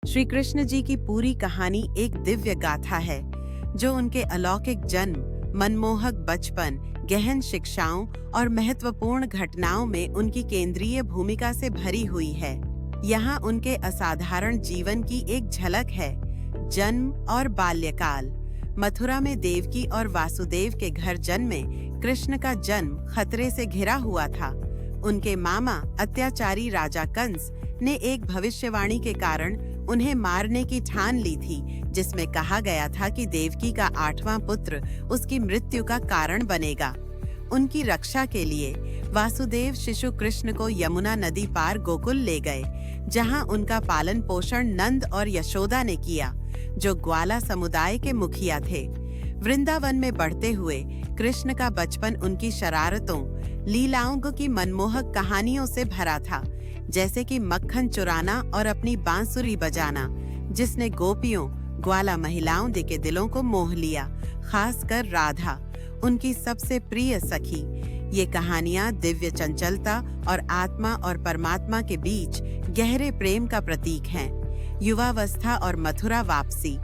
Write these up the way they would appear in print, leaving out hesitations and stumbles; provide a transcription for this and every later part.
श्री कृष्ण जी की पूरी कहानी एक दिव्य गाथा है जो उनके अलौकिक जन्म, मनमोहक बचपन, गहन शिक्षाओं और महत्वपूर्ण घटनाओं में उनकी केंद्रीय भूमिका से भरी हुई है। यहाँ उनके असाधारण जीवन की एक झलक है। जन्म और बाल्यकाल। मथुरा में देवकी और वासुदेव के घर जन्मे कृष्ण का जन्म खतरे से घिरा हुआ था। उनके मामा अत्याचारी राजा कंस ने एक भविष्यवाणी के कारण उन्हें मारने की ठान ली थी, जिसमें कहा गया था कि देवकी का 8वां पुत्र उसकी मृत्यु का कारण बनेगा। उनकी रक्षा के लिए वासुदेव शिशु कृष्ण को यमुना नदी पार गोकुल ले गए, जहां उनका पालन पोषण नंद और यशोदा ने किया, जो ग्वाला समुदाय के मुखिया थे। वृंदावन में बढ़ते हुए कृष्ण का बचपन उनकी शरारतों, लीलाओं की मनमोहक कहानियों से भरा था, जैसे कि मक्खन चुराना और अपनी बांसुरी बजाना, जिसने गोपियों, ग्वाला महिलाओं के दिलों को मोह लिया, खासकर राधा, उनकी सबसे प्रिय सखी। ये कहानियां दिव्य चंचलता और आत्मा और परमात्मा के बीच गहरे प्रेम का प्रतीक हैं। युवावस्था और मथुरा वापसी।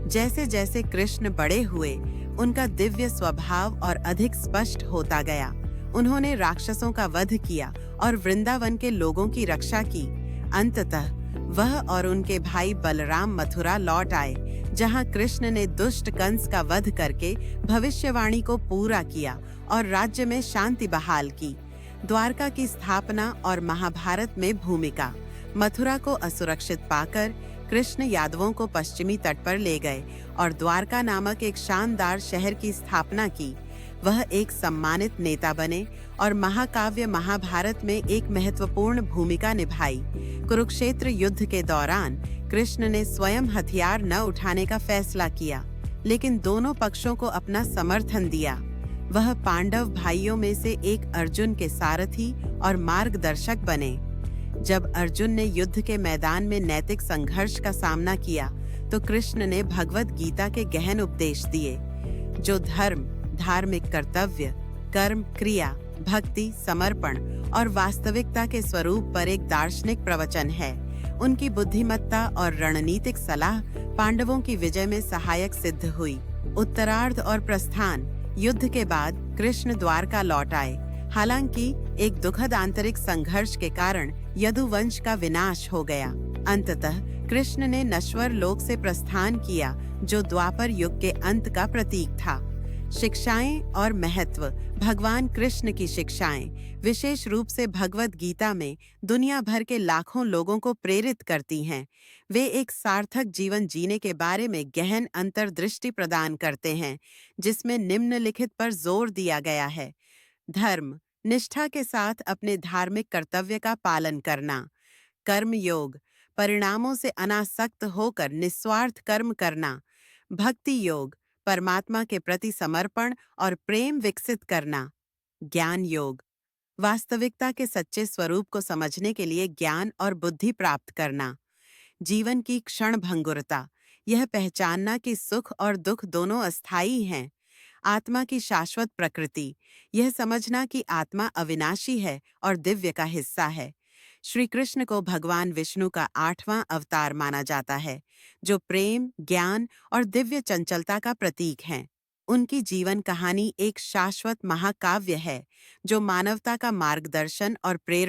जैसे जैसे कृष्ण बड़े हुए, उनका दिव्य स्वभाव और अधिक स्पष्ट होता गया। उन्होंने राक्षसों का वध किया और वृंदावन के लोगों की रक्षा की। अंततः वह और उनके भाई बलराम मथुरा लौट आए, जहां कृष्ण ने दुष्ट कंस का वध करके भविष्यवाणी को पूरा किया और राज्य में शांति बहाल की। द्वारका की स्थापना और महाभारत में भूमिका। मथुरा को असुरक्षित पाकर कृष्ण यादवों को पश्चिमी तट पर ले गए और द्वारका नामक एक शानदार शहर की स्थापना की। वह एक सम्मानित नेता बने और महाकाव्य महाभारत में एक महत्वपूर्ण भूमिका निभाई। कुरुक्षेत्र युद्ध के दौरान कृष्ण ने स्वयं हथियार न उठाने का फैसला किया, लेकिन दोनों पक्षों को अपना समर्थन दिया। वह पांडव भाइयों में से एक अर्जुन के सारथी और मार्गदर्शक बने। जब अर्जुन ने युद्ध के मैदान में नैतिक संघर्ष का सामना किया, तो कृष्ण ने भगवद गीता के गहन उपदेश दिए, जो धर्म, धार्मिक कर्तव्य, कर्म, क्रिया, भक्ति, समर्पण और वास्तविकता के स्वरूप पर एक दार्शनिक प्रवचन है। उनकी बुद्धिमत्ता और रणनीतिक सलाह पांडवों की विजय में सहायक सिद्ध हुई। उत्तरार्ध और प्रस्थान। युद्ध के बाद कृष्ण द्वारका लौट आए। हालांकि एक दुखद आंतरिक संघर्ष के कारण यदुवंश का विनाश हो गया। अंततः कृष्ण ने नश्वर लोक से प्रस्थान किया, जो द्वापर युग के अंत का प्रतीक था। शिक्षाएं और महत्व। भगवान कृष्ण की शिक्षाएं, विशेष रूप से भगवद गीता में, दुनिया भर के लाखों लोगों को प्रेरित करती हैं। वे एक सार्थक जीवन जीने के बारे में गहन अंतर्दृष्टि प्रदान करते हैं, जिसमें निम्नलिखित पर जोर दिया गया है। धर्म, निष्ठा के साथ अपने धार्मिक कर्तव्य का पालन करना। कर्म योग, परिणामों से अनासक्त होकर निस्वार्थ कर्म करना। भक्ति योग, परमात्मा के प्रति समर्पण और प्रेम विकसित करना। ज्ञान योग, वास्तविकता के सच्चे स्वरूप को समझने के लिए ज्ञान और बुद्धि प्राप्त करना। जीवन की क्षणभंगुरता, यह पहचानना कि सुख और दुख दोनों अस्थायी हैं। आत्मा की शाश्वत प्रकृति, यह समझना कि आत्मा अविनाशी है और दिव्य का हिस्सा है। श्री कृष्ण को भगवान विष्णु का 8वां अवतार माना जाता है, जो प्रेम, ज्ञान और दिव्य चंचलता का प्रतीक है। उनकी जीवन कहानी एक शाश्वत महाकाव्य है, जो मानवता का मार्गदर्शन और प्रेरणा